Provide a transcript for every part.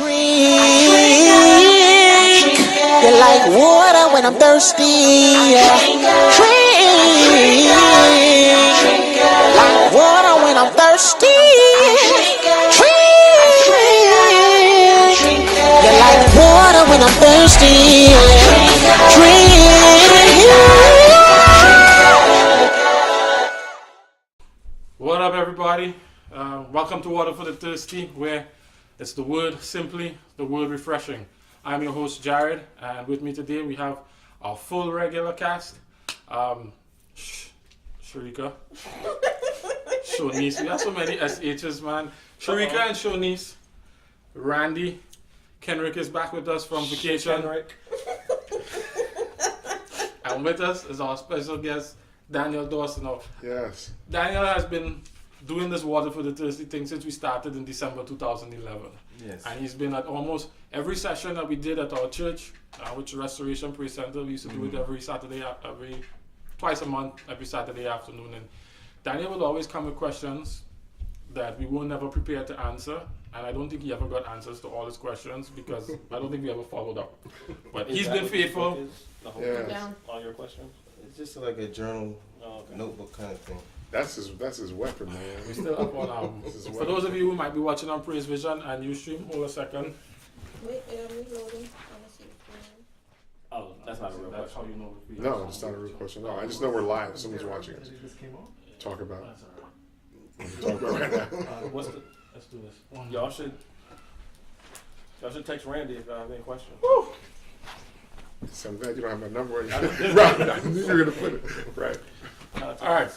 Drink. You're like water when I'm thirsty. Drink. Like water when I'm thirsty. Drink. You're like water when I'm thirsty. Drink. What up, everybody? Welcome to Water for the Thirsty, where it's the word simply, the word refreshing. I'm your host, Jared, and with me today we have our full regular cast. Sharika, Shonice, we have so many SHs, man. Sharika and Shonice. Randy, Kenrick is back with us from vacation. And with us is our special guest, Daniel Dawson. Yes. Daniel has been doing this Water for the Thirsty thing since we started in December 2011. Yes. And he's been at almost every session that we did at our church, which is Restoration Praise Center. We used to do it every Saturday, twice a month, every Saturday afternoon. And Daniel would always come with questions that we were never prepared to answer. And I don't think he ever got answers to all his questions because I don't think we ever followed up. But he's been faithful. All your questions? It's just like a journal, notebook kind of thing. That's his weapon, man. We're still up on for those of you who might be watching on Praise Vision and Ustream, hold a second. Wait, I'm reloading. Oh, that's not a real That's how question. you know if we No, it's not a real question. No, I just know we're live. Someone's watching us. Talk about it. Talk about it right now. Let's do this. Y'all should text Randy if y'all have any questions. So I'm glad you don't have my number. Right, I knew you were gonna put it right. All right.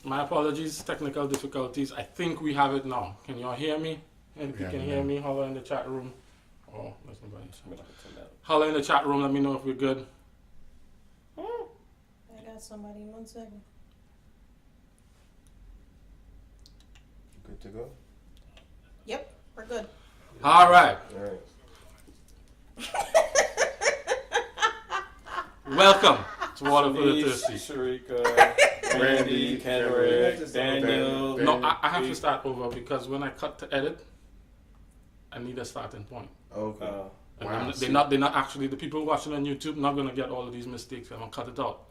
My apologies, technical difficulties. I think we have it now. Can y'all hear me? And if you can hear me, holler in the chat room. Oh, there's nobody. Holler in the chat room. Let me know if we're good. I got somebody. 1 second. Good to go? Yep, we're good. All right. All right. Welcome to Water for the Thirsty. Sharika, Randy, Kenrick, Daniel. No, I have to start over because when I cut to edit, I need a starting point. Okay. And Wow. they're not actually, the people watching on YouTube not gonna get all of these mistakes. I'm gonna cut it out.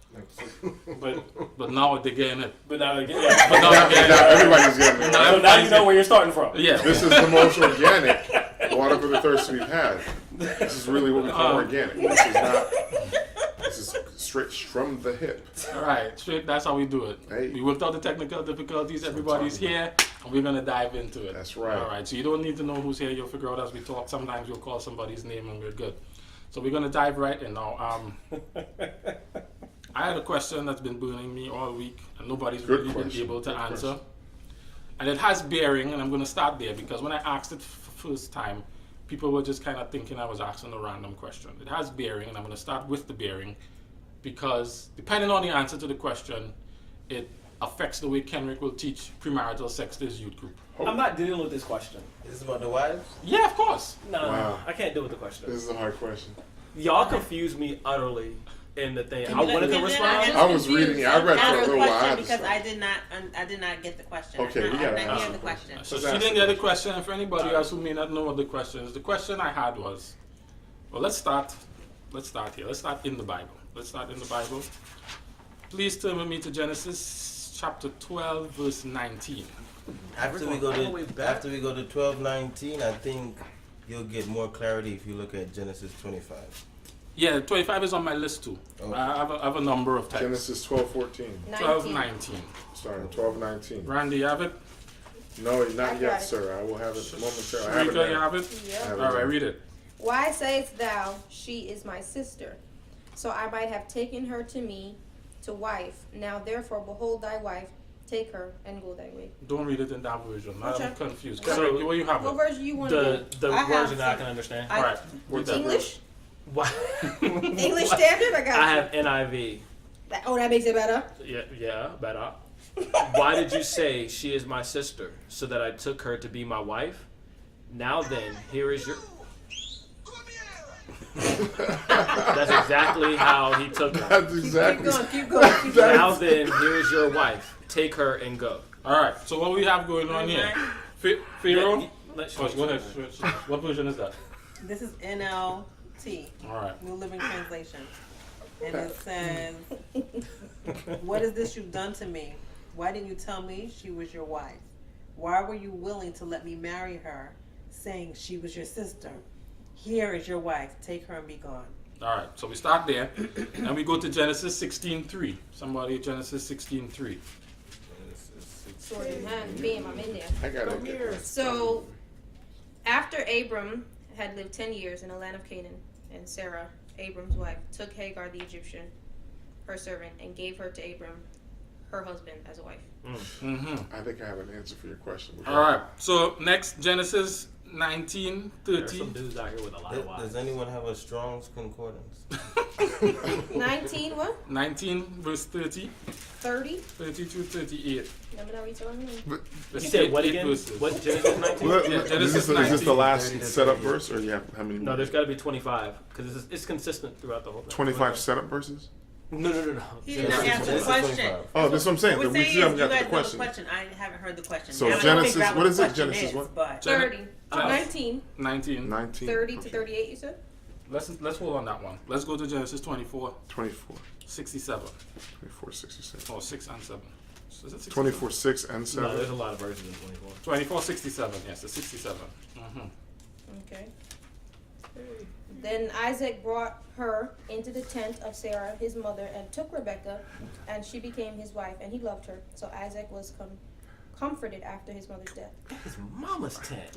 But now they're getting it. But now again, But now they're getting it. Everybody's getting it. so now you know where you're starting from. Yeah. This is the most organic Water for the Thirsty we've had. This is really what we call organic. This is straight from the hip. All right, straight. That's how we do it. Hey. We worked out the technical difficulties. Everybody's here, and we're gonna dive into it. That's right. All right. So you don't need to know who's here. You'll figure out as we talk. Sometimes you'll call somebody's name, and we're good. So we're gonna dive right in now. I had a question that's been burning me all week, and nobody's really been able to answer. And it has bearing, and I'm gonna start there because when I asked it first time, people were just kind of thinking I was asking a random question. It has bearing, and I'm going to start with the bearing because depending on the answer to the question, it affects the way Kenrick will teach premarital sex to his youth group. I'm not dealing with this question. Is this about the wives? Yeah, of course. No, Wow. I can't deal with the question. This is a hard question. Y'all confuse me utterly in the thing. I wanted to respond. I was reading. I read for a little while. I had to because stop. I did not get the question. Okay, we I gotta did not ask hear the the question. So she didn't get the question, and for anybody else who may not know what the question is, the question I had was, well, let's start here. Let's start in the Bible. Please turn with me to Genesis chapter 12, verse 19. After we go to 12:19, I think you'll get more clarity if you look at Genesis 25. Yeah, 25 is on my list too. Okay. I have a number of texts. Genesis 12:14. 12:19. Starting 12:19. Randy, you have it? No, not I yet, got it. sir. I will have it momentarily. I have it Sharika, you now. have it? I Yep. have it All right, now. read it. Why sayest thou, she is my sister? So I might have taken her to me to wife. Now therefore, behold thy wife, take her and go thy way. Don't read it in that version. I'm Okay. confused. So- Kenrick, where you have What it? version you want The to I have version that I some. can understand. All right, read that. English? Why? English Standard? I got I you. have NIV. That makes it better? Yeah, better. Why did you say she is my sister, so that I took her to be my wife? Now then, here is your... That's exactly how he took her. That's exactly. Keep going. Now then, here is your wife. Take her and go. All right, so what we have going on here? Pharaoh? Go ahead. What version is that? This is NLT, All right. New Living Translation. And it says, "What is this you've done to me? Why didn't you tell me she was your wife? Why were you willing to let me marry her, saying she was your sister? Here is your wife. Take her and be gone." All right. So we start there, and we go to Genesis 16:3. Somebody, Genesis 16:3. Sword in hand, bam, I'm in there. I got it. So, after Abram had lived 10 years in the land of Canaan, and Sarah, Abram's wife, took Hagar the Egyptian, her servant, and gave her to Abram, her husband, as a wife. Mm-hmm. I think I have an answer for your question. All right. So next, Genesis 19:30. There's some dudes out here with a lot of wives. Does anyone have a Strong's concordance? 19 what? 19 verse 30, 30? 30 to 38. Remember that we told me? Let's You said take what 8 again? verses. What, Genesis 19? Genesis is this the 19. last setup verse, or you have how many? No, there's got to be 25 because it's consistent throughout the whole thing. 25 setup verses. No. He did not answer the question. Oh, that's what I'm saying. What we're We saying still is haven't you got guys the know the question. question. I haven't heard the question. So Now, I don't Genesis- figure out what is the it? question Genesis is, what? But 30. Genesis- 19. 19. 19. 30 to okay. 38, you said? Let's hold on that one. Let's go to Genesis 24, 24. 67. 24, 66. Oh, 6 and 7. So is it 67? 24, 6, and No, 7. there's a lot of verses in 24. 24, 67. Yes, it's 67. Mm-hmm. Okay. Then Isaac brought her into the tent of Sarah, his mother, and took Rebekah, and she became his wife, and he loved her. So Isaac was comforted after his mother's death. His mama's tent.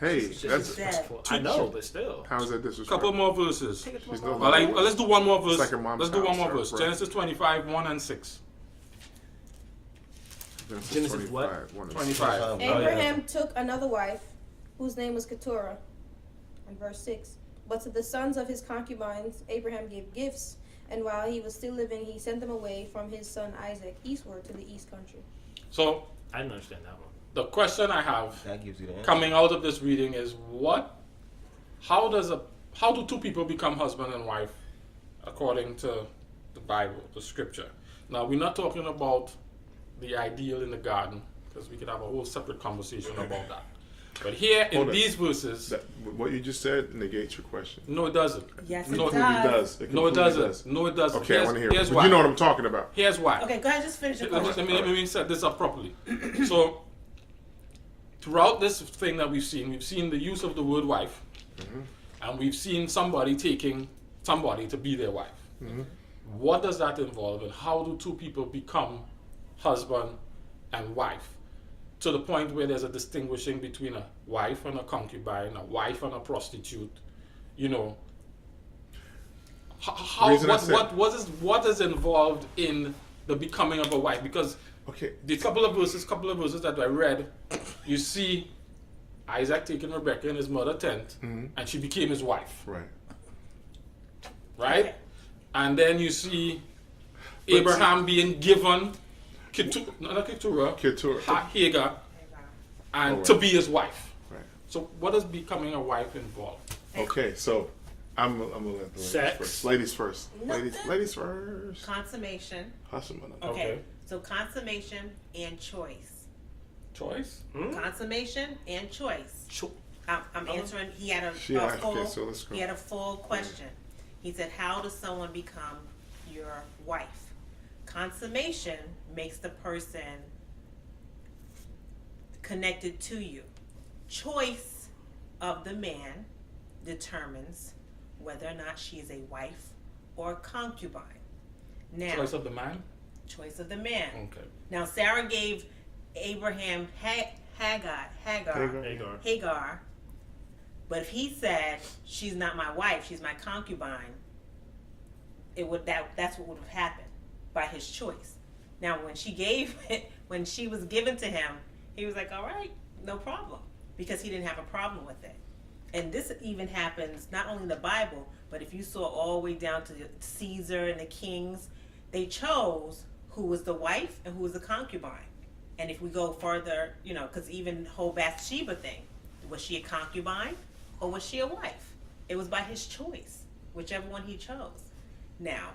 Hey, she's that's dead. I know, but still. how is that disrespectful? Couple more verses. She's no Well, longer- let's do one more verse. It's like her mom's Let's do one house, more her verse. brother. Genesis 25, 1 and 6. Genesis what? 25, 1 and 25. Oh, Abraham took another wife, whose name was Keturah. And verse 6. But to the sons of his concubines, Abraham gave gifts, and while he was still living, he sent them away from his son Isaac eastward to the east country. So I didn't understand that one. the question I have That gives you the answer. coming out of this reading is how do two people become husband and wife according to the Bible, the scripture? Now we're not talking about the ideal in the garden, because we could have a whole separate conversation about that. But here in Hold on. these verses, What you just said negates your question. no, it doesn't. Yes, No, it It does. does. No, it completely doesn't. does. No, it doesn't. Okay, I want to hear Here's it. But why. you know what I'm talking about. Here's why. Okay, go ahead. Just finish the question. Let me set this up properly. So, throughout this thing that we've seen the use of the word wife, and we've seen somebody taking somebody to be their wife. What does that involve, and how do two people become husband and wife? To the point where there's a distinguishing between a wife and a concubine, a wife and a prostitute, you know. What is involved in the becoming of a wife? Because Okay. the couple of verses that I read, you see Isaac taking Rebekah in his mother's tent, and she became his wife, Right. right? Okay. And then you see Abraham being given Keturah. Hagar, and Oh, to right. be his wife. Right. So what does becoming a wife involve? Okay, so I'm gonna let the ladies Sex. first. Ladies first. Nothing. Ladies first. Consummation. Hustle, man. Okay. Okay. So consummation and choice. Choice? Consummation and choice. I'm answering. He had a Yeah, full. okay, so let's go. He had a full question. He said, "How does someone become your wife?" Consummation makes the person connected to you. Choice of the man determines whether or not she is a wife or a concubine. Now, Choice of the man? choice of the man. Okay. Now, Sarah gave Abraham Hagar, but if he said, "She's not my wife, she's my concubine," that's what would have happened by his choice. Now, when she was given to him, he was like, "All right, no problem," because he didn't have a problem with it. And this even happens not only in the Bible, but if you saw all the way down to Caesar and the kings, they chose who was the wife and who was the concubine. And if we go further, because even the whole Bathsheba thing, was she a concubine or was she a wife? It was by his choice, whichever one he chose. Now,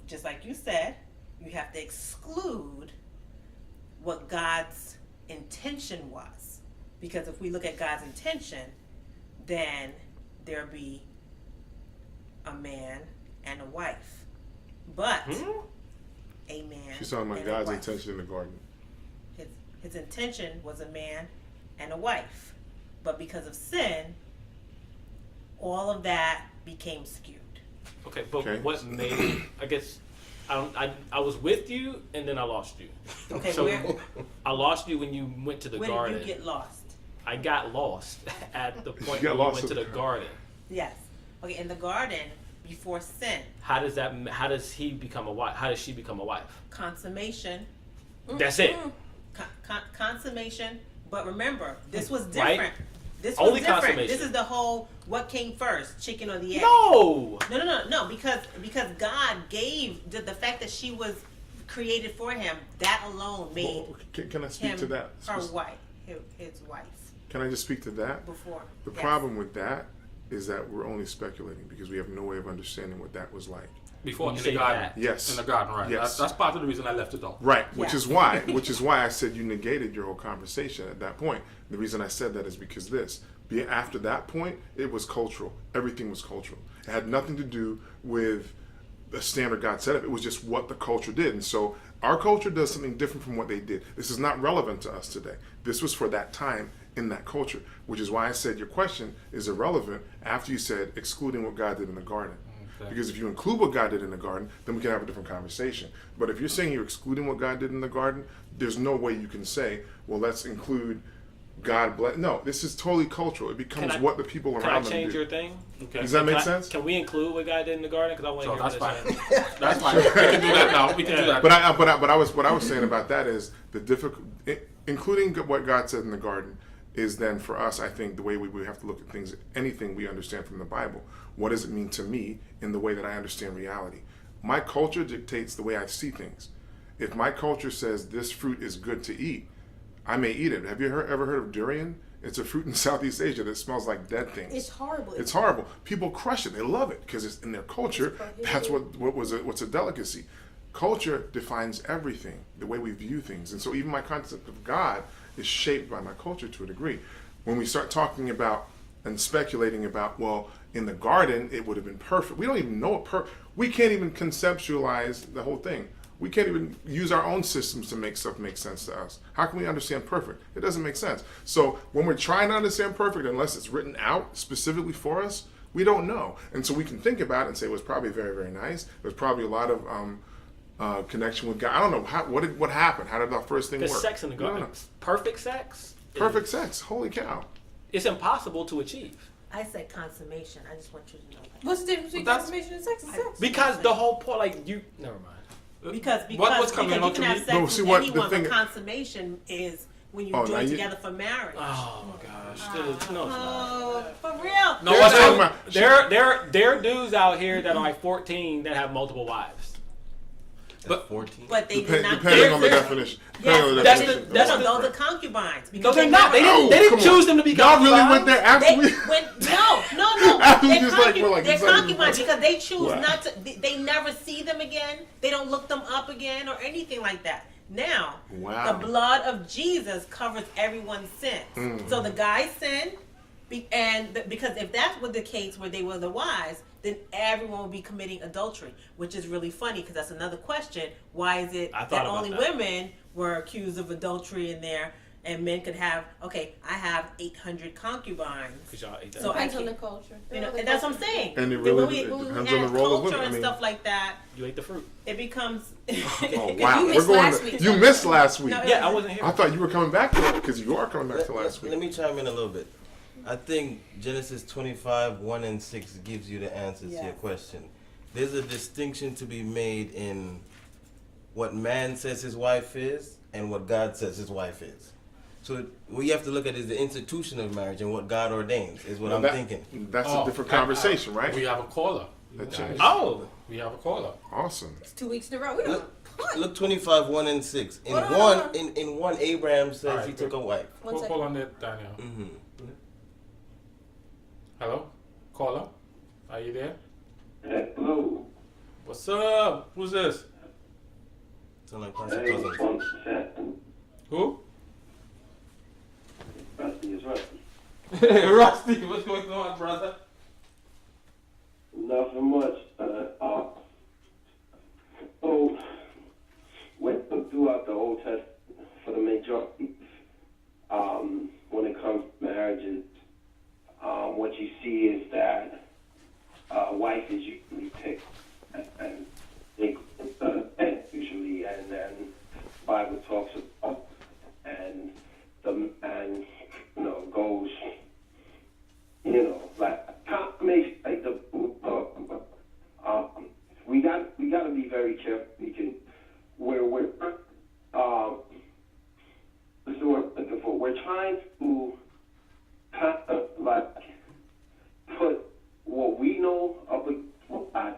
just like you said, you have to exclude what God's intention was. Because if we look at God's intention, then there'll be a man and a wife. But a man She's talking about and a God's wife. intention in the garden. His intention was a man and a wife. But because of sin, all of that became skewed. Okay, but Okay. what made? I guess I was with you and then I lost you. Okay, So where, I lost you when you went to the when garden. did you get lost? I got lost at the point got when you lost went to the garden. Yes. Okay, in the garden before sin, How does he become a wife? How does she become a wife? consummation, That's it. consummation. But remember, this was Right? different. This was Only different. consummation. This is the whole what came first, chicken or the egg? No. No. Because God gave the fact that she was created for him. That alone made Well, can I speak him to that? her wife, his wife Can I just speak to that? before. The Yes. problem with that is that we're only speculating because we have no way of understanding what that was like. Before When in you the say garden. that. Yes. In the garden, right. Yes. That's part of the reason I left it out. Right, which Yeah. is why I said you negated your whole conversation at that point. The reason I said that is because after that point, it was cultural. Everything was cultural. It had nothing to do with the standard God set up. It was just what the culture did. And so our culture does something different from what they did. This is not relevant to us today. This was for that time in that culture, which is why I said your question is irrelevant after you said excluding what God did in the garden. Okay. Because if you include what God did in the garden, then we can have a different conversation. But if you're saying you're excluding what God did in the garden, there's no way you can say, well, let's include God bless. No, this is totally cultural. It becomes what the people Can I around them change do. your thing? Okay. Does that make Can I- sense? Can we include what God did in the garden? Because I want to So hear that's what fine. they're saying. That's fine. We can do that now. We can do that. What I was saying about that is including what God said in the garden is then for us, I think the way we have to look at things, anything we understand from the Bible. What does it mean to me in the way that I understand reality? My culture dictates the way I see things. If my culture says this fruit is good to eat, I may eat it. Have you ever heard of durian? It's a fruit in Southeast Asia that smells like dead things. It's horrible. It's horrible. People crush it. They love it because it's in their culture. That's what's a delicacy. Culture defines everything, the way we view things. And so even my concept of God is shaped by my culture to a degree. When we start talking about and speculating about, well, in the garden, it would have been perfect. We don't even know it we can't even conceptualize the whole thing. We can't even use our own systems to make stuff make sense to us. How can we understand perfect? It doesn't make sense. So when we're trying to understand perfect, unless it's written out specifically for us, we don't know. And so we can think about it and say it was probably very, very nice. There's probably a lot of connection with God. I don't know what happened. How did that first thing work? Because sex in the We don't garden, know. perfect sex. Perfect sex. Holy cow. It's impossible to achieve. I said consummation. I just want you to know that. What's the difference between But that's- consummation and sex? Is sex. Because the whole point, like you, never mind. Because what's coming you out can to have me? sex No, with see what the anyone, thing- but consummation is when you Oh, now join you- together for marriage. Oh my gosh, no, it's not. Oh, for real? No, They're what's talking up? about- There are dudes out here that are like 14 that have multiple wives. But 14. But they did not. Depending on the Yes, definition. yes, Depending on the that's definition. the- those are concubines. No, because they're not. They never- didn't. They didn't come on. choose them to be Y'all really concubines. went there after They we... went, no. After we They're, just like, we're like, they're it's like- concubines because they choose Wow. not to. They never see them again. They don't look them up again or anything like that. Now, Wow. the blood of Jesus covers everyone's sins. So the guys sin, because if that was the case where they were the wives, then everyone would be committing adultery, which is really funny because that's another question. Why is it I thought that about only that. women were accused of adultery in there, and men could have? Okay, I have 800 concubines. 'Cause y'all ate that. So Depends I on the can't- culture. You know, and that's what I'm saying. And it Then really- when we it when we depends add on the role of culture women. and I mean- stuff like that, You ate the fruit. it becomes. Oh, wow. You We're missed going last to, week. you missed last week. No, Yeah, I wasn't here. I thought you were coming back to it because you are coming back to last week. Let me chime in a little bit. I think Genesis 25, 1 and 6 gives you the answers to your Yes. question. There's a distinction to be made in what man says his wife is and what God says his wife is. So what you have to look at is the institution of marriage and what God ordains is what I'm thinking. That's a different conversation, right? We have a caller. That changed. Oh, We have a caller. Awesome. It's 2 weeks in a row. We don't. Look 25, 1 and 6. In Hold on, one, hold on. in one, Abraham says Alright, he good. took a wife. One Hold second. on there, Daniel. Mm-hmm. Hello? Caller? Are you there? Hello. What's up? Who's this? Sound like Pastor Hey, Cousins. one set. Who? Pastor is Rusty. Hey, Rusty, what's going on, brother? Nothing much. So, throughout the Old Testament, for the majority, when it comes to marriages, what you see is that wife is usually picked, and they usually, and then the Bible talks about, and goes, like confirmation, like the we got to be very careful. We can we're trying to kind of like put what we know up with God,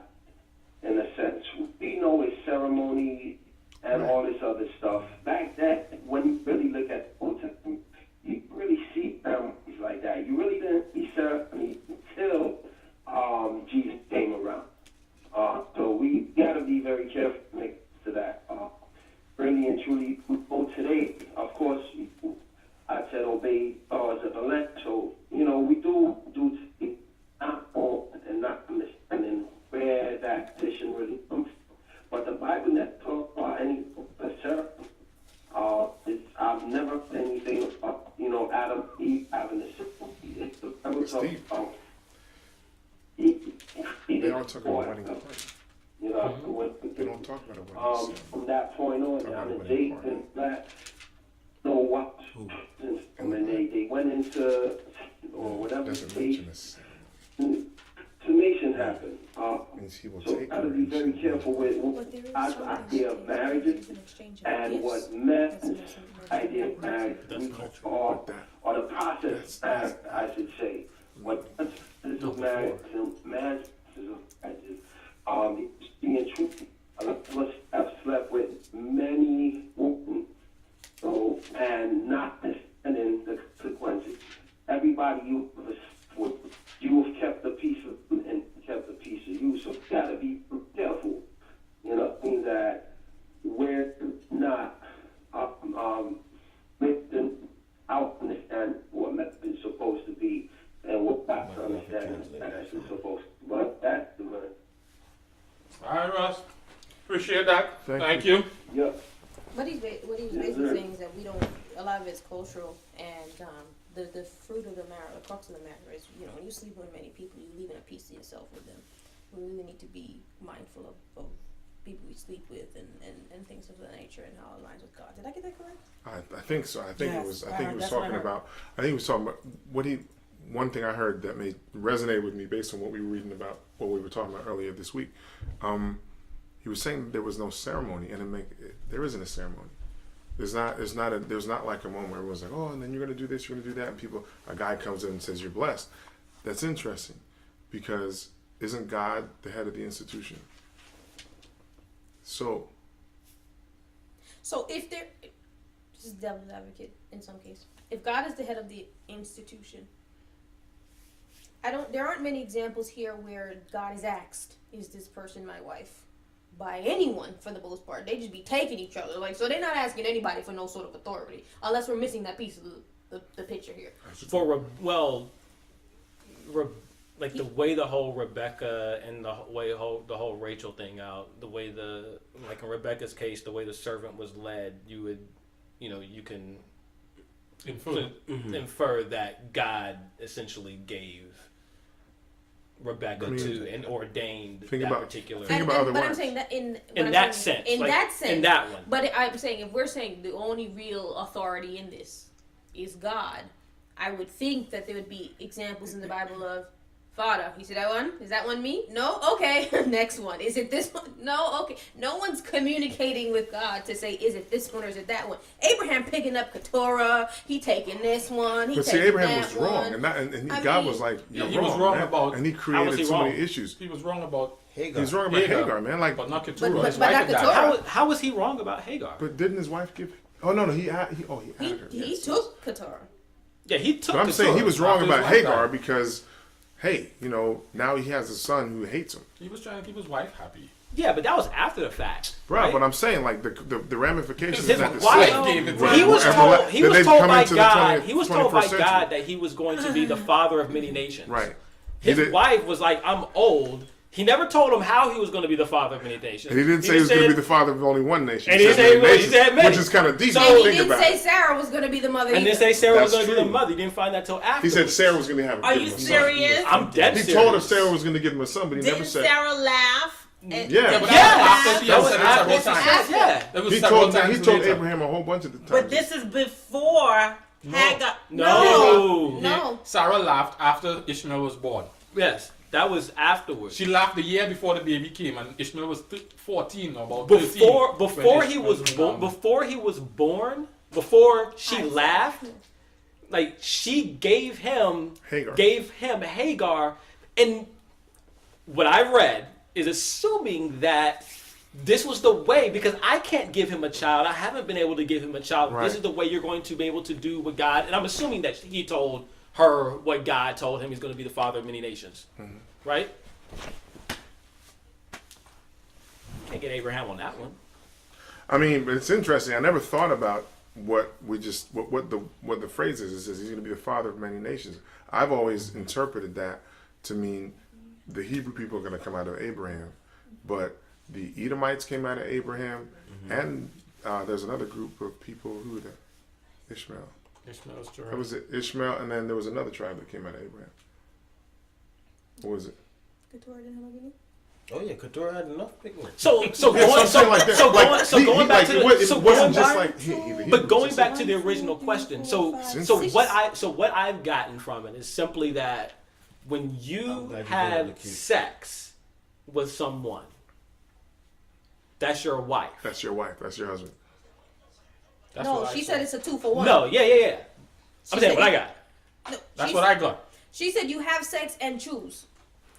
in a sense. We know is ceremony and all this other stuff. Back then, when you really look at the Old Testament, you really see ceremonies like that. You really didn't see ceremony until Jesus came around. So we got to be very careful to that. Really and truly, today, of course, I said obey laws of the land. So, we do not all and not understanding where that position really comes from. But the Bible never talks about any ceremony. I've never heard anything about, Adam, Eve having a ceremony. The Bible talks about They don't talk about wedding party. They don't talk about a wedding from that point on, down the date and that, what, and then they went into, or whatever, Doesn't mention this. summation happened. Means he will So take got to her be and very she careful with our idea of marriages and what men's idea of marriage or the process, I should say. What is of marriage and man's is of marriage. Being true, must have slept with many women, and not understanding the consequences. Everybody you have kept a piece of and kept a piece of you, so you gotta be careful. Means that we're not making out understand what method is supposed to be and what not to understand that's supposed to be. But that's the money. All right, Russ. Appreciate that. Thank you. Yeah. What he's basically saying is that we don't. A lot of it's cultural, and the fruit of the matter, the crux of the matter is, when you sleep with many people, you're leaving a piece of yourself with them. We really need to be mindful of people we sleep with and things of that nature and how it aligns with God. Did I get that correct? I think so. I think Yes. it was. I think he was That's what I talking heard. about. I think he was talking about what he. One thing I heard that may resonate with me based on what we were reading about, what we were talking about earlier this week. He was saying there was no ceremony, and there isn't a ceremony. There's not like a moment where everyone's like, oh, and then you're gonna do this, you're gonna do that, and a guy comes in and says you're blessed. That's interesting, because isn't God the head of the institution? So if this is devil's advocate in some case, if God is the head of the institution, there aren't many examples here where God is asked, is this person my wife? By anyone, for the most part. They just be taking each other. So they're not asking anybody for no sort of authority, unless we're missing that piece of the picture here. Like the way the whole Rebecca and the whole Rachel thing out, the way like in Rebecca's case, the way the servant was led, you can infer that God essentially gave Rebecca to and ordained particular. But I'm saying that in that sense. But I'm saying, if we're saying the only real authority in this is God, I would think that there would be examples in the Bible of, Father, you see that one? Is that one me? No? Okay. Next one. Is it this one? No? Okay. No one's communicating with God to say, is it this one or is it that one? Abraham picking up Keturah, he taking this one, but see, Abraham was wrong, and God was like, you're wrong, was wrong man. about, and he created so many issues. He was wrong about Hagar. He's wrong about Hagar, man. Like, but not Keturah. But not Keturah. How was he wrong about Hagar? But didn't his wife give? Oh no, he had her. He took Keturah. Yeah, he took. But I'm saying he was wrong about his wife Hagar died. because, hey, now he has a son who hates him. He was trying to keep his wife happy. Yeah, but that was after the fact. Bro, right? but I'm saying like the ramifications His is that the wife same. gave it to He him. was told. He was they've told come by into the God. 20th He was told by 21st God century. that he was going to be the father of many nations. Right. His He did- wife was like, "I'm old." He never told him how he was going to be the father of many nations. And he didn't say he was going to be the father of only one nation. And he said said many he said many. which is kind of deep So- to And he think didn't about. say Sarah was going to be the mother. And either. didn't say Sarah was That's going to be the true. mother. He didn't find that till after. He said Sarah was going to have a Are give you him a son. serious? I'm dead He serious. told her Sarah was going to give him a son, but he never Didn't said. Sarah laugh? And- Yeah. But Yeah, after she that had was said it after. several times. Yeah. That was He several told times he told later. Abraham a whole bunch of the times. But this is before Hagar. No. Sarah laughed after Ishmael was born. Yes, that was afterwards. She laughed the year before the baby came, and Ishmael was 14 or about 13. Before when he Ishmael was born, before she laughed, like she gave him Hagar, and what I read is assuming that this was the way, because I can't give him a child. I haven't been able to give him a child. Right. This is the way you're going to be able to do what God, and I'm assuming that he told her what God told him. He's going to be the father of many nations. Mm-hmm. Right? Can't get Abraham on that one. I mean, but it's interesting. I never thought about what the phrase is. It says he's going to be the father of many nations. I've always interpreted that to mean the Hebrew people are going to come out of Abraham, but the Edomites came out of Abraham, and there's another group of people who were there. Ishmael. Ishmael's That children. was it. Ishmael, and then there was another tribe that came out of Abraham. What was it? Keturah didn't have a beginning? Oh yeah, Keturah had enough big ones. So Yeah, something like that. going back to the it wasn't just like but going back to the original question. So Six. what I've gotten from it is simply that when I'm you glad you brought up have the cute. sex with someone, that's your wife. That's your wife. That's your husband. That's No, what I she saw. said it's a 2-for-1. No, yeah. I'm saying said what I you- got. No, That's she- what I got. She said you have sex and choose.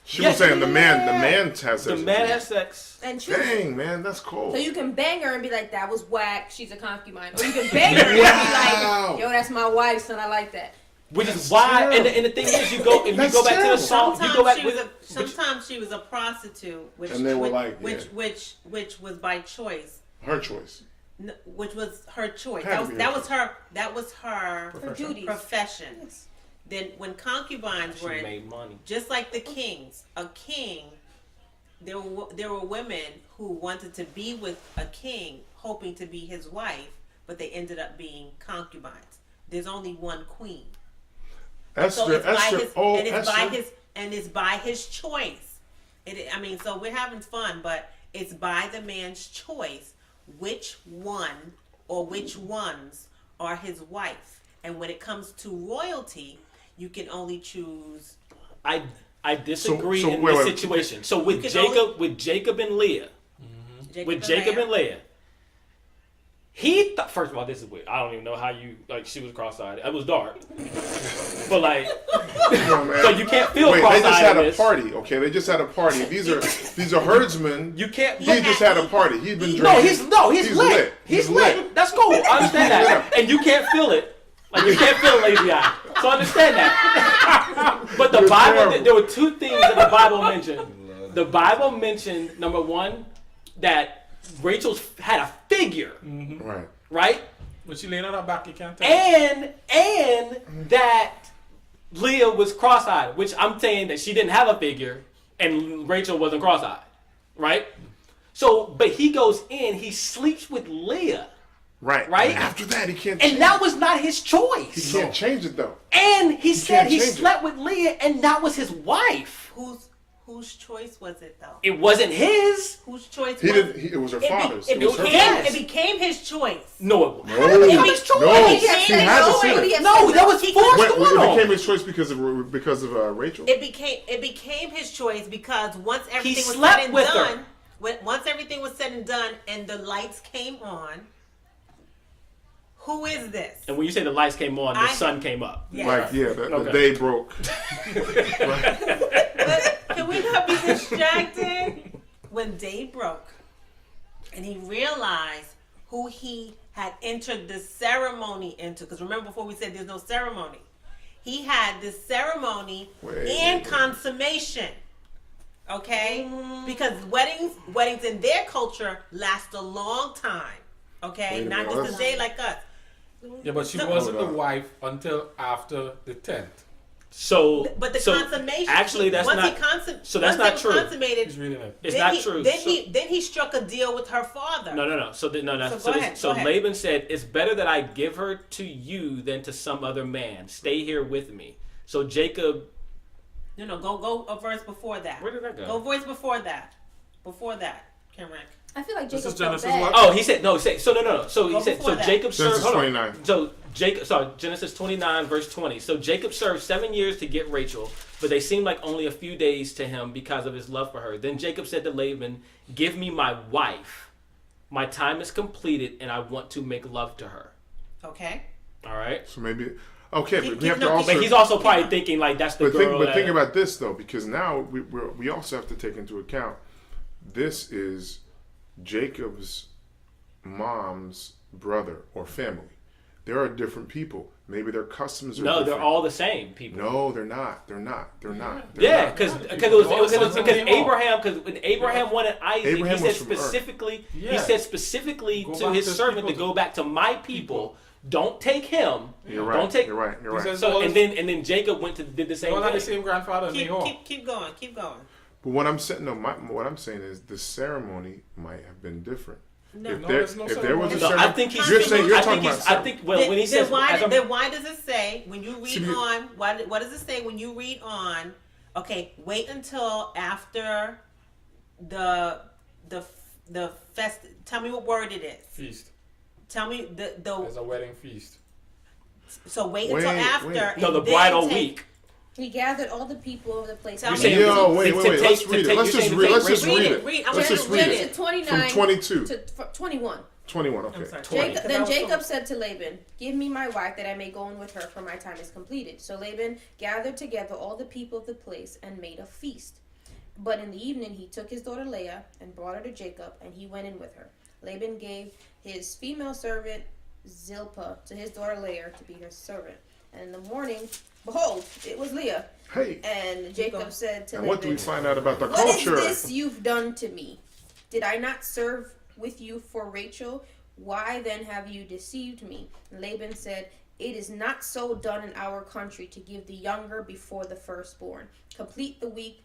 She Yeah, was saying the man yeah. has sex. The with man you. has sex. And choose. Dang, man, that's cold. So you can bang her and be like, that was whack, she's a concubine. Or you can bang her and be like, yo, that's my wife, son, I like that. Which is why, and the thing is, you go back to the song. You go back Sometimes she was a prostitute, which And they were like, which was by choice. Her choice. Which was her choice. Had to be That was her Her duties. profession. Yes. Then when concubines she were in, made money. just like the kings, a king, there were women who wanted to be with a king, hoping to be his wife, but they ended up being concubines. There's only one queen. So Esther, it's by his choice. So we're having fun, but it's by the man's choice which one or which ones are his wife. And when it comes to royalty, you can only choose. I disagree So in wait, this wait. situation. So with You can Jacob and Leah, Jacob and Leah, he thought. First of all, this is weird. I don't even know how you she was cross-eyed. It was dark, but so you can't feel Wait, cross-eyed. they just had in a this. party. Okay, they just had a party. These are herdsmen. You can't. He just had a party. He's been drinking. He's lit. He's lit. That's cool. I understand that. And you can't feel it. Like you can't feel a lazy eye. So I understand that. But the You're Bible, terrible. there were two things that the Bible mentioned. The Bible mentioned, number one, that Rachel had a figure, Right. right? When she laying on her back, you can't tell. And that Leah was cross-eyed, which I'm saying that she didn't have a figure and Rachel wasn't cross-eyed, right? So, but he goes in, he sleeps with Leah, Right. Right? And after that, he can't. and that was not his choice. He can't change it though. And he said can't he change it. slept with Leah, and that was his wife. Whose choice was it though? It wasn't his. Whose choice He was didn't. It was her father's. It, It was her became, father's. it became his choice. No, it wasn't. No, How did it become his choice? no, He kept she saying had to no, say and that. he kept No, saying that no. was forced Wait, on it him. became his choice because of Rachel. It became his choice because once everything was slept said and with her. done, once everything was said and done, and the lights came on. Who is this? And when you say the lights came on, the sun came up. Yes. Like the Okay. day broke. But can we not be distracted? When day broke, and he realized who he had entered the ceremony into. Because remember, before we said there's no ceremony, he had this ceremony and consummation. Okay, because weddings in their culture last a long time. Okay, not just a day like us. Yeah, but she wasn't the wife until after the 10th. So, but the consummation. Actually, that's once not. So that's not true. Consummated, He's reading it. It's not true. Then he struck a deal with her father. No. So go ahead. Laban said, "It's better that I give her to you than to some other man. Stay here with me." So Jacob. No. Go a verse before that. Where did that go? Go a verse before that. Before that, Kenrick. I feel like This Jacob is Genesis felt what? bad. Oh, he said no. So he said so. that. Jacob served. Genesis 29. So Genesis 29 verse 20. So Jacob served 7 years to get Rachel, but they seemed like only a few days to him because of his love for her. Then Jacob said to Laban, "Give me my wife. My time is completed, and I want to make love to her." Okay. All right. So maybe, okay, but we have to no, also. But he's also probably thinking like that's the girl. But think about this though, because now we also have to take into account this is Jacob's mom's brother or family. There are different people. Maybe their customs are different. they're all the same people. No, they're not. They're not. Yeah, because when Abraham wanted Isaac, Abraham he was said from specifically, Yeah. he said specifically Go to back his to servant to people. go back to my people. Don't take him. You're right. Don't take. You're right. You're right. says- So and then Jacob did the They same all had the thing. same grandfather and Nahor. Keep going. Keep going. But what I'm saying, what I'm saying is the ceremony might have been different. No. If No, there, there's no if there was a ceremony. No, ceremony, I think he's. you're saying you're I talking think about. he's. I think when he says then why does it say when you read See, on? What does it say when you read on? Okay, wait until after the fest. Tell me what word it is. Feast. Tell me the. There's a wedding feast. So wait until after. wait. and no, the then bridal take- week. He gathered all the people of the place. Tell me- saying- Yo, wait. to Let's take- read to it. Let's take- just you're read. saying Let's to just take- read read it. it. Read. I'm Let's gonna just read read it. it. 29 From 22. to 21. 21. Okay. I'm sorry. Jacob, 'cause then I was so- Jacob said to Laban, "Give me my wife that I may go in with her, for my time is completed." So Laban gathered together all the people of the place and made a feast. But in the evening he took his daughter Leah and brought her to Jacob, and he went in with her. Laban gave his female servant Zilpah to his daughter Leah to be her servant. And in the morning, behold, it was Leah. Hey. And Jacob said to And Laban, what do we find out about the "What is culture? this you've done to me? Did I not serve with you for Rachel? Why then have you deceived me?" And Laban said, "It is not so done in our country to give the younger before the firstborn. Complete the week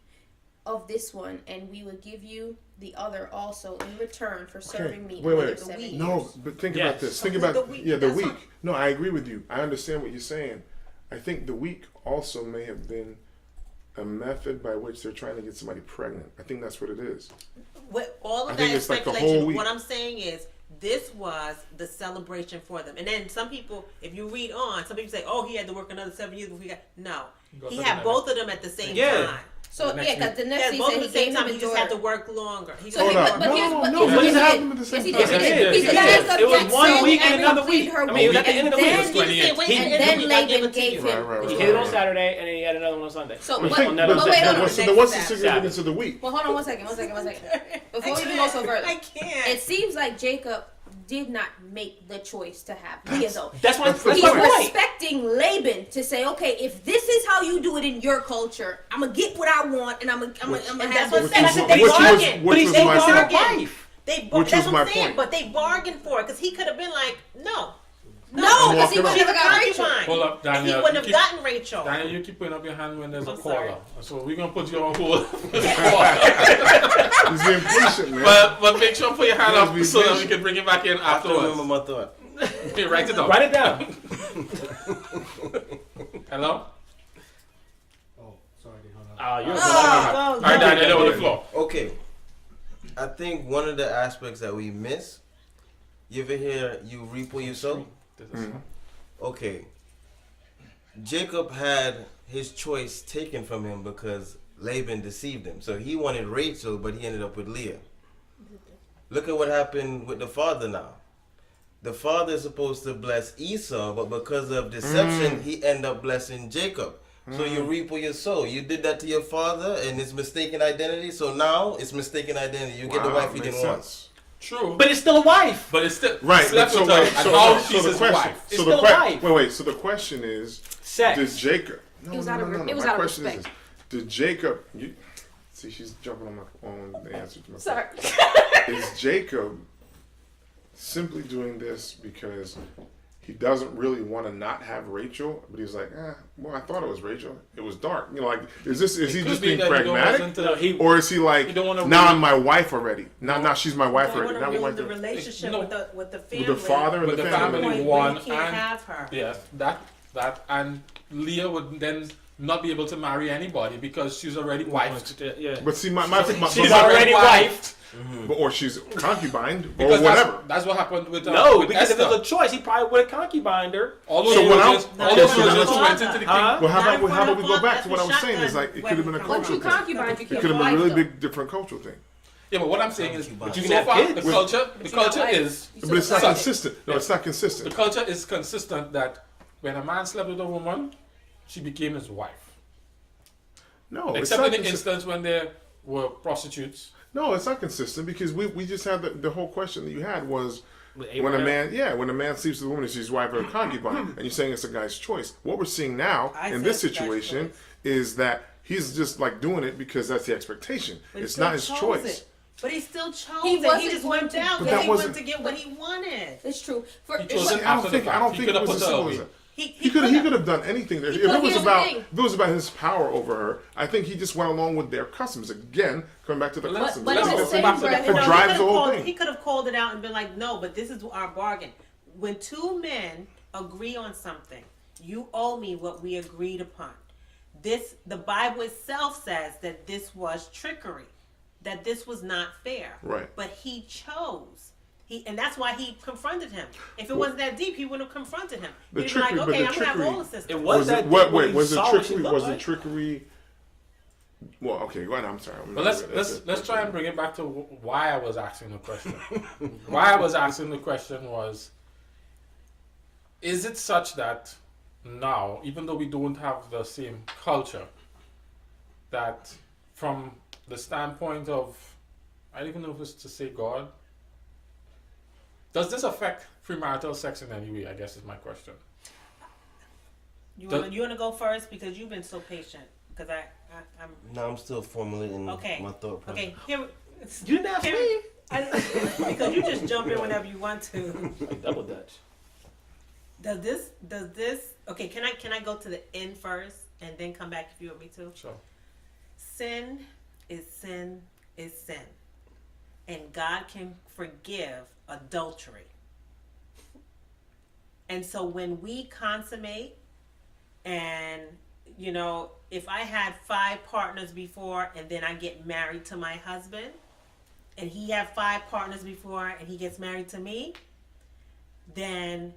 of this one, and we will give you the other also in return for serving me Wait. another 7 years." No, but think Yes. about this. Think The about week, the that's week. what- No, I agree with you. I understand what you're saying. I think the week also may have been a method by which they're trying to get somebody pregnant. I think that's what it is. All I of think that is it's like the whole speculation. week. What I'm saying is this was the celebration for them. And then some people, if you read on, some people say, "Oh, he had to work another 7 years before he got." No, got he to had the both of them at the same Yeah. time. So The next yeah, because the He next had he both said at he the same gave time. him He his just daughter. had to work longer. He So got- he, Hold but, up. but here's No, but no, here's but what it he happened did. at the same Yes, he time. did. Yes, He it did. is. He said, Yes, "Jacob it was got one sold week and another complete week. her I mean, it was at the week, end of the and week. then It was he 28. and Wait, then I give Laban it to gave you. him. Right. He hit it on Saturday, and then he had another one on Sunday. So, But but, think, but, but, but wait, hold on. so then what's the Next significance of the week? Well, hold on one second. Before we even go so further, I can't. it seems like Jacob did not make the choice to have Leah, though. That's That's my He's point. respecting Laban to say, "Okay, if this is how you do it in your culture, I'm gonna get what I want, and I'm gonna And have that's this." what I'm saying. They Which was- bargained. which But he's was saying my he's a point. wife. Which That's was what my I'm saying. point. But they bargained for it because he could have been like, no, No, because he walking would off. never got Rachel. concubine. Hold up, And Daniel. he wouldn't have You keep- gotten Rachel. Daniel, you keep putting up your hand when there's a I'm sorry. caller. So we're going to put you on hold. He's being patient, man. but make sure to put your hand Yes, up be so that we patient. can bring it back in I have to remember afterwards. my thought. Okay, write it down. Write it down. Hello? You're All right, Daniel, on the floor. Okay. I think one of the aspects that we miss, you ever hear you reap what you sow? Okay. Jacob had his choice taken from him because Laban deceived him. So he wanted Rachel, but he ended up with Leah. Look at what happened with the father now. The father is supposed to bless Esau, but because of deception, he ended up blessing Jacob. So you reap what you sow. You did that to your father, and it's mistaken identity. So now it's mistaken identity. You get the wife you makes didn't want. sense. True. But it's still a wife. But it's still Right. slept So, with her, wait, and so, now so she's the his question. wife. It's So still the a wife. wait. So the question is, Sex. did Jacob? No, It was no, out no, of- no, no. it was My out of question is respect. this: did Jacob? See, she's jumping on the answer to my Sorry. question. Is Jacob simply doing this because he doesn't really want to not have Rachel, but he's like, well, I thought it was Rachel. It was dark. You know, like, is he just being pragmatic, or is he like, now I'm my wife already? Now she's my wife already. Now the relationship with the family, with the father and with the family. One can't have her. Yes, that and Leah would then not be able to marry anybody because she's already wifed. Yeah. But see, she's already wifed. Mm-hmm. Or she's concubined, or because whatever. That's what happened with because Esther. if there's a choice, he probably would have concubined her. All those soldiers went into the king. Well, how about we go back to what I was saying? Is like it could have been a cultural thing. It could have been a really big, different cultural thing. Yeah, but what I'm saying is, but you can have kids. The culture is, but it's not consistent. No, it's not consistent. The culture is consistent that when a man slept with a woman, she became his wife. No, except in the instance when there were prostitutes. No, it's not consistent because we just had the whole question that you had was when a man sleeps with a woman and she's his wife or a concubine, and you're saying it's a guy's choice. What we're seeing now in this situation is that he's just like doing it because that's the expectation. It's not his choice. But he still chose He it. He just went out because he wanted to get what he wanted. It's true. I don't think it was as simple as that. He could have done anything there. If it was about his power over her, I think he just went along with their customs. Again, coming back to the customs. But it drives the whole thing. He could have called it out and been like, no, but this is our bargain. When two men agree on something, you owe me what we agreed upon. The Bible itself says that this was trickery, that this was not fair. Right. But he chose. And that's why he confronted him. If it wasn't that deep, he wouldn't have confronted him. He'd be like, okay, I'm going to have all the systems. It was that deep. Was the trickery? Well, okay, go ahead. I'm sorry. But let's try and bring it back to why I was asking the question. Why I was asking the question was, is it such that now, even though we don't have the same culture, that from the standpoint of, I don't even know if it's to say God, does this affect premarital sex in any way? I guess is my question. You want to go first because you've been so patient. Because I'm. No, I'm still formulating my thought process. Okay, here. You didn't ask me. Because you just jump in whenever you want to. Like double dutch. Does this? Okay, can I go to the end first and then come back if you want me to? Sure. Sin is sin is sin, and God can forgive adultery. And so when we consummate, and if I had 5 partners before and then I get married to my husband, and he had 5 partners before and he gets married to me, then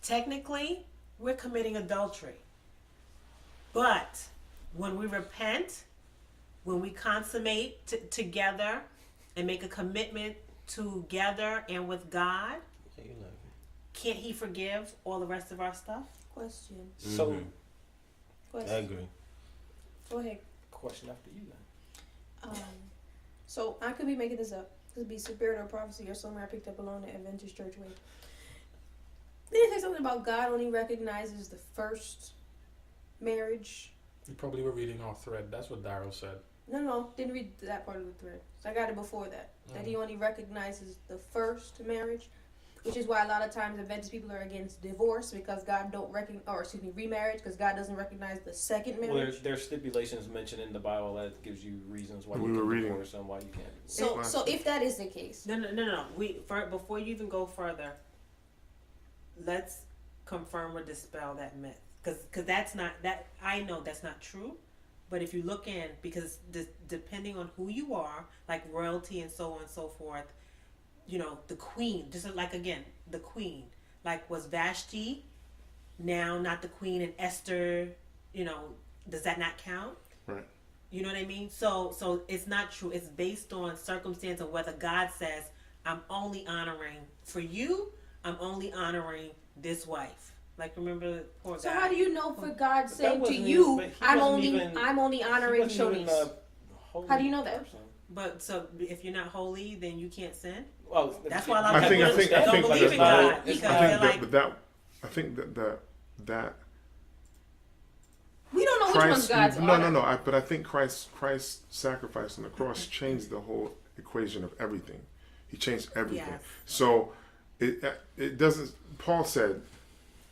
technically we're committing adultery. But when we repent, when we consummate together and make a commitment together and with God, can't he forgive all the rest of our stuff? Question. So, I agree. Go ahead. Question after you then. So I could be making this up. This could be Spirit or Prophecy or somewhere I picked up along the Adventist Church way. Did they say something about God only recognizes the first marriage? You probably were reading our thread. That's what Daryl said. No, didn't read that part of the thread. So I got it before that. That he only recognizes the first marriage, which is why a lot of times Adventist people are against divorce because God don't remarriage because God doesn't recognize the second marriage. Well, there's stipulations mentioned in the Bible that gives you reasons why you can divorce and why you can't. So if that is the case, no. Before you even go further, let's confirm or dispel that myth because that's not that. I know that's not true. But if you look in, because depending on who you are, like royalty and so on and so forth, the queen, just like, again, the queen, like was Vashti now not the queen and Esther, does that not count? Right. You know what I mean? So it's not true. It's based on circumstance of whether God says, I'm only honoring this wife. Like, remember poor guy. So how do you know for God saying to you, I'm only honoring Shonice? How do you know that? But so if you're not holy, then you can't sin. Well, that's why a lot of people don't believe in God because they're like. I think that we don't know which one's God's honor. No. But I think Christ's sacrifice on the cross changed the whole equation of everything. He changed everything. Yes. So it doesn't. Paul said,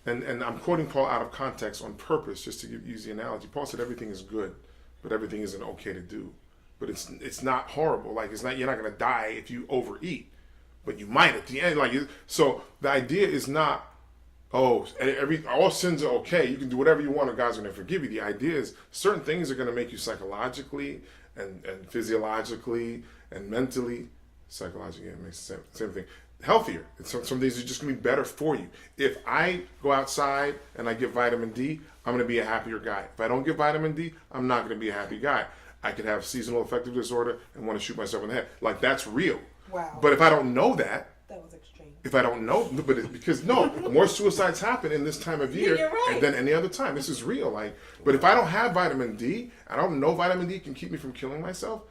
and I'm quoting Paul out of context on purpose, just to use the analogy. Paul said everything is good, but everything isn't okay to do. But it's not horrible. Like you're not going to die if you overeat, but you might at the end. So the idea is not, all sins are okay. You can do whatever you want, and God's going to forgive you. The idea is certain things are going to make you psychologically and physiologically and mentally. Psychologically, it makes the same thing. Healthier. Some things are just going to be better for you. If I go outside and I get vitamin D, I'm going to be a happier guy. If I don't get vitamin D, I'm not going to be a happy guy. I could have seasonal affective disorder and want to shoot myself in the head. Like, that's real. Wow. But if I don't know that was extreme. If I don't know, but because more suicides happen in this time of year than any other time. This is real. But if I don't have vitamin D, I don't know vitamin D can keep me from killing myself,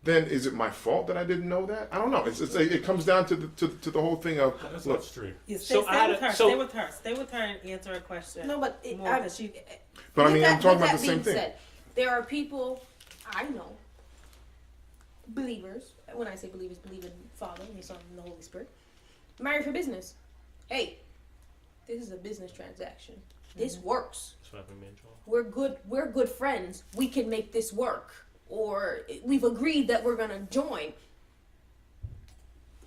then is it my fault that I didn't know that? I don't know. It comes down to the whole thing of that's not true. Stay with her and answer a question. No, but I mean, I'm talking about the same thing. Said, there are people I know, believers. When I say believers, believe in Father, and the Son, and the Holy Spirit. Married for business. Hey, this is a business transaction. This works. We're good friends. We can make this work. Or we've agreed that we're gonna join.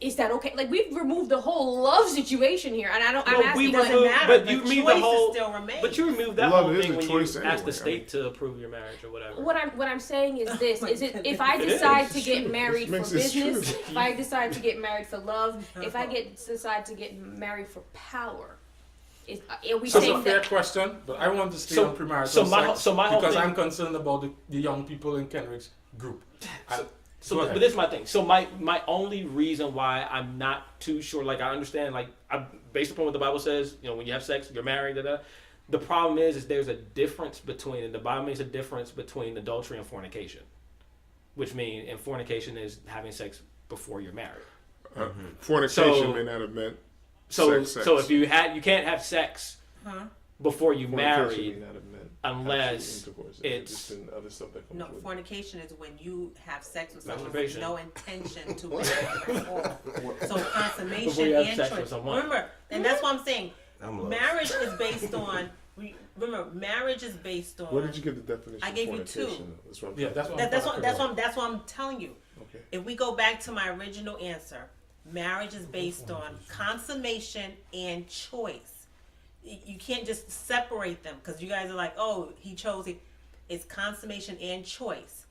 Is that okay? Like, we've removed the whole love situation here, and I'm asking. But you remove the whole. But you remove that love whole thing when you anyway, ask the state to approve your marriage or whatever. What I'm saying is this: is it if I decide to get married for business, if I decide to get married for love, if I decide to get married for power, are we saying That's a fair question, but I want to stay on premarital sex because I'm concerned about the young people in Kenrick's group. But this is my thing. So my only reason why I'm not too sure, like, I understand, like, based upon what the Bible says, when you have sex, you're married, the problem is there's a difference between, the Bible makes a difference between adultery and fornication, which means, and fornication is having sex before you're married. Fornication may not have meant sex. So if you can't have sex before you married, unless it's other stuff that comes with fornication is when you have sex with someone with no intention to marry at all. So consummation and choice. Remember, and that's what I'm saying. Marriage is based on. Remember, marriage is based on. What did you give the definition? I gave you two. That's what I'm telling you. Okay. If we go back to my original answer, marriage is based on consummation and choice. You can't just separate them because you guys are like, oh, he chose it. It's consummation and choice.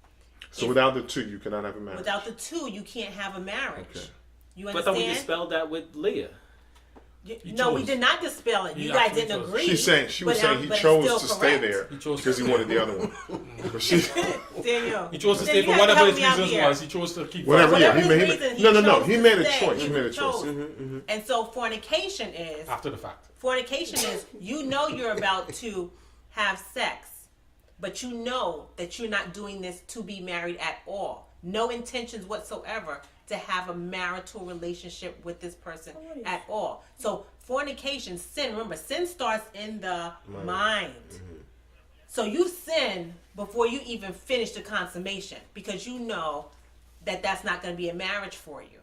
So without the two, you cannot have a marriage. Without the two, you can't have a marriage. Okay. You understand? But I thought we dispelled that with Leah. No, we did not dispel it. You guys didn't agree. She was saying he chose to stay there because he wanted the other one. But Daniel, he chose to stay for whatever his reasons was. He chose to keep whatever. He made a choice. He made a choice. And so fornication is after the fact. Fornication is you're about to have sex, but you know that you're not doing this to be married at all. No intentions whatsoever to have a marital relationship with this person at all. So fornication, sin, remember, sin starts in the mind. So you sin before you even finish the consummation because you know that that's not going to be a marriage for you.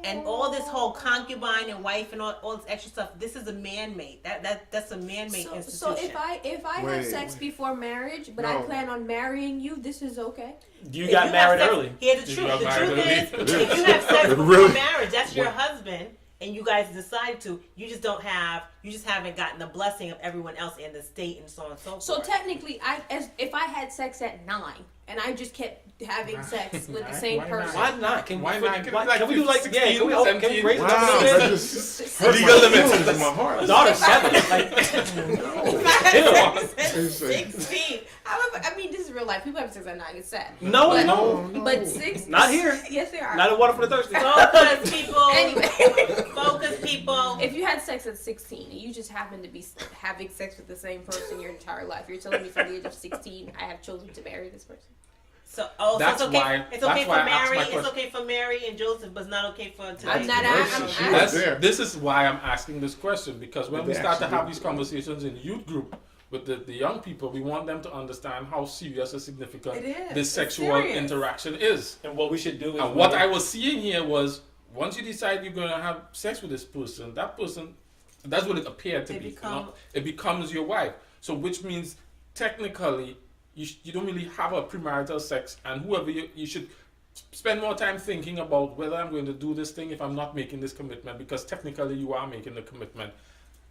And all this whole concubine and wife and all this extra stuff, this is a man-made. That's a man-made institution. So if I have sex before marriage, but I plan on marrying you, this is okay? You got married early. Here's the truth. The truth is, if you have sex before marriage, that's your husband, and you guys decide to, you just haven't gotten the blessing of everyone else in the state and so on and so forth. So technically, if I had sex at 9 and I just kept having sex with the same person. Why not? Can we do like 16, can we raise it up a little bit? Just legal limits in my heart. Daughter's 7. No. 16. I mean, this is real life. People have sex at 9. It's sad. No. But 6. Not here. Yes, there are. Not in Water for the Thirsty. Focus, people. Anyway. Focus, people. If you had sex at 16 and you just happen to be having sex with the same person your entire life, you're telling me from the age of 16 I have chosen to marry this person? So it's okay. It's okay for Mary. It's okay for Mary and Joseph, but it's not okay for This is why I'm asking this question, because when we start to have these conversations in youth group But the young people, we want them to understand how serious and significant It is. this It's sexual serious. interaction is. And what we should do is And what I was seeing here was, once you decide you're going to have sex with this person, that's what it appeared to be. It becomes your wife. So which means technically you don't really have a premarital sex, and whoever you should spend more time thinking about whether I'm going to do this thing if I'm not making this commitment, because technically you are making the commitment,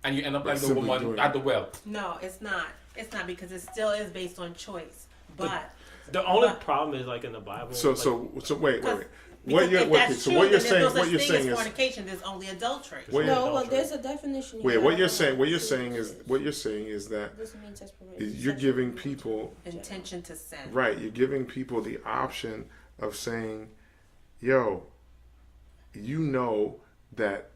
and you end up like the woman at the well. No, it's not. It's not, because it still is based on choice. But the only problem is like in the Bible. So wait. What you're saying is fornication. There's only adultery. Well, there's a definition. Wait, what you're saying is that Doesn't mean desperation. you're giving people Intention to sin. right. You're giving people the option of saying, "Yo, you know that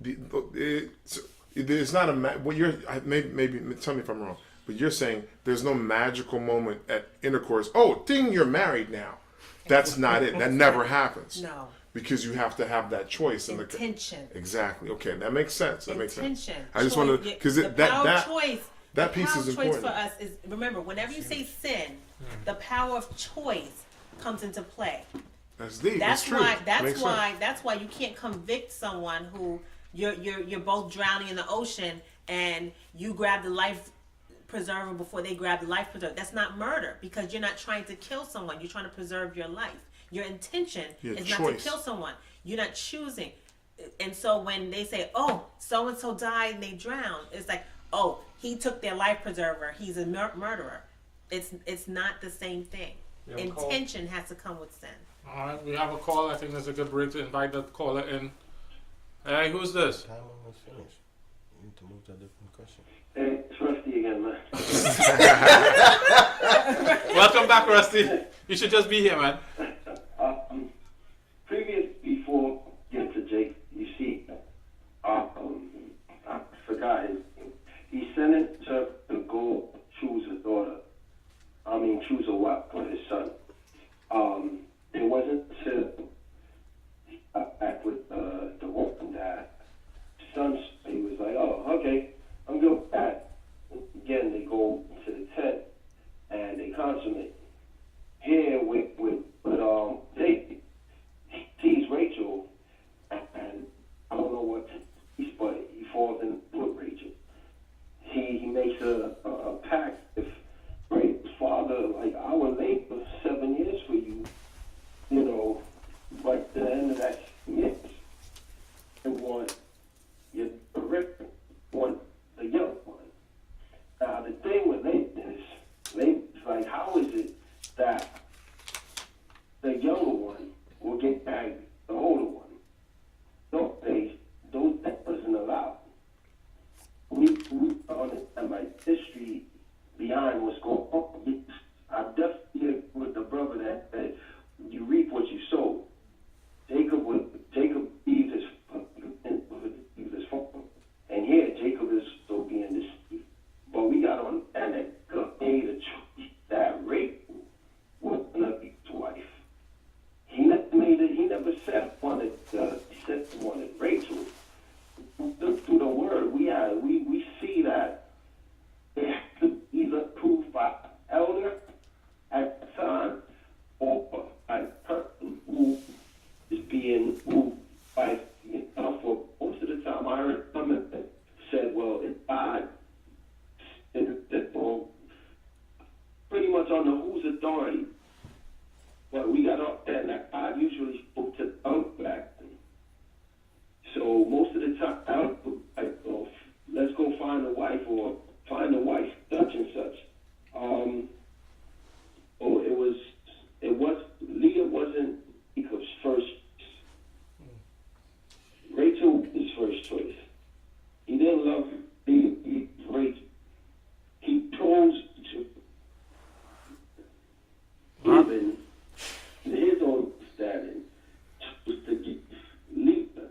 it's not a what you're maybe tell me if I'm wrong, but you're saying there's no magical moment at intercourse. Oh, ding, you're married now." That's not it. That never happens. No. Because you have to have that choice. Intention. Exactly. Okay, that makes sense. Intention. I just want to, because that piece is important. Choice for us is, remember, whenever you say sin, the power of choice comes into play. That's deep. That's true. That's why you can't convict someone who you're both drowning in the ocean and you grab the life preserver before they grab the life preserver. That's not murder, because you're not trying to kill someone. You're trying to preserve your life. Your intention is not to kill someone. You're not choosing. And so when they say, "Oh, so and so died and they drowned," it's like, "Oh, he took their life preserver. He's a murderer." It's not the same thing. Intention has to come with sin. All right, we have a call. I think that's a good break to invite the caller in. Hey, who's this? Time almost finished. You need to move to a different question. Hey, it's Rusty again, man. Welcome back, Rusty. You should just be here, man. Before getting to Jake, you see, I forgot his name. He sent him to go choose a wife for his son. It wasn't to act with the woman that son. He was like, "Oh, okay, I'm good with that." Again, they go to the tent and they consummate. Here with they sees Rachel, and I don't know what but he falls in with Rachel. He makes a pact with Rachel's father, like, "I will labor 7 years for you, but at the end of that year, I want your terrific one, the young one." Now the thing with Laban is like, how is it that the younger one will get back the older one? That wasn't allowed. We understand my history behind what's going on. I definitely agree with the brother that you reap what you sow. Jacob eats his phone, and here Jacob is still being deceived. But we got on and that God made a choice that Rachel was gonna be his wife. He never said he wanted Rachel. Look through the word, we see that it has to be either proved by elder at the time or by the person who is being moved by for most of the time. I heard someone that said, "Well, it's God." Pretty much on the whose authority. But we got up there, and that God usually spoke to the elder back then. So most of the time, I would like, "Oh, let's go find a wife," or "find a wife such and such." Leah wasn't Jacob's first choice. Rachel was his first choice. He didn't love Rachel. He chose to even his own standing was to give Leah.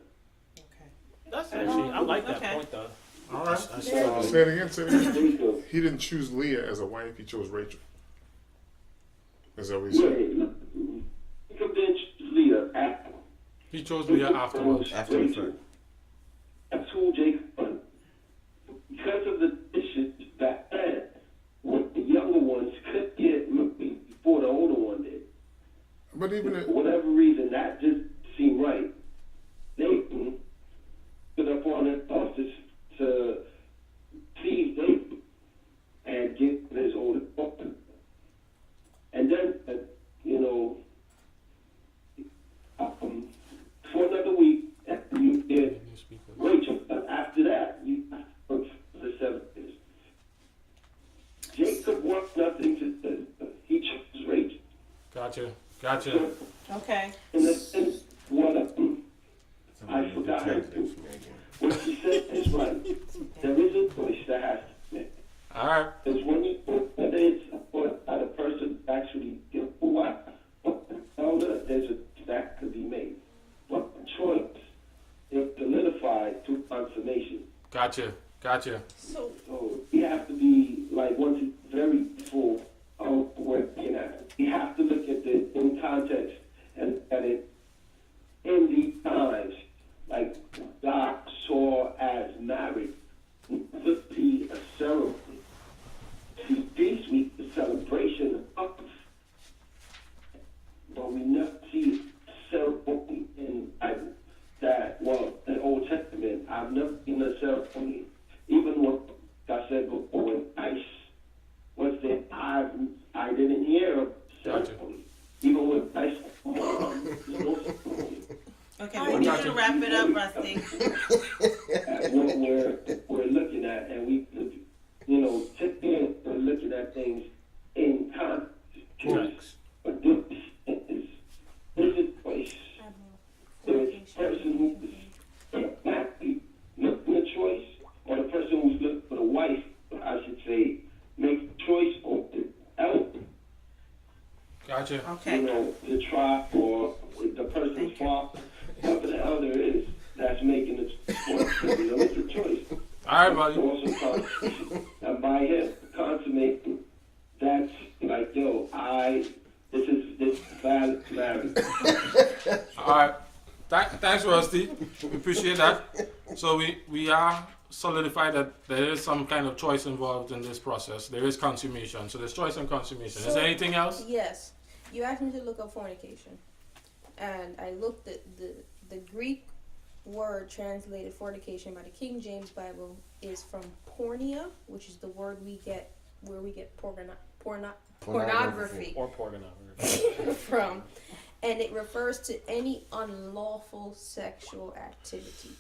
That's actually, I like that point though. All right. Say it again. He didn't choose Leah as a wife. He chose Rachel. Is that what he said? Jacob didn't choose Leah after. He chose Leah afterwards. After the fact. That's who Jacob was. Because of the issues back then, But even for whatever reason, that just seemed right. They put up on it to seize David and get his older daughter. And then, for another week, you did Rachel. After that, you for the 7 years. Jacob wants nothing to do. He chose Rachel. Gotcha. Okay. And what I forgot her to. What she said is right. There is a choice that has to be made. All right. Because when you whether it's a person actually elder, there's a that could be made. But the choice is solidified to consummation. Gotcha. So you have to be like once it's very full of working at. You have to look at it in context and at it in these times, like God saw as marriage. To see a ceremony. See, this week the celebration of, but we never see ceremony in Bible that the Old Testament. I've never seen a ceremony. Even what I said before, when I was there, I didn't hear a ceremony. Even when I there's no ceremony. Okay, we need to wrap it up, Rusty. What we're looking at, and we, we're looking at things in context. But this is a choice. There's a person who's happy making a choice, or the person who's looking for the wife, I should say, make a choice or the elder. Gotcha. Okay. The tribe or the person's father, whoever the elder is, that's making the choice. It's a choice. All right, buddy. Also, and by him consummating, that's like, this is valid marriage. All right. Thanks, Rusty. We appreciate that. So we are solidified that there is some kind of choice involved in this process. There is consummation. So there's choice and consummation. Is there anything else? Yes. You asked me to look up fornication. And I looked at the Greek word translated fornication by the King James Bible is from porneia, which is the word we get where we get pornography or pornography from, and it refers to any unlawful sexual activity.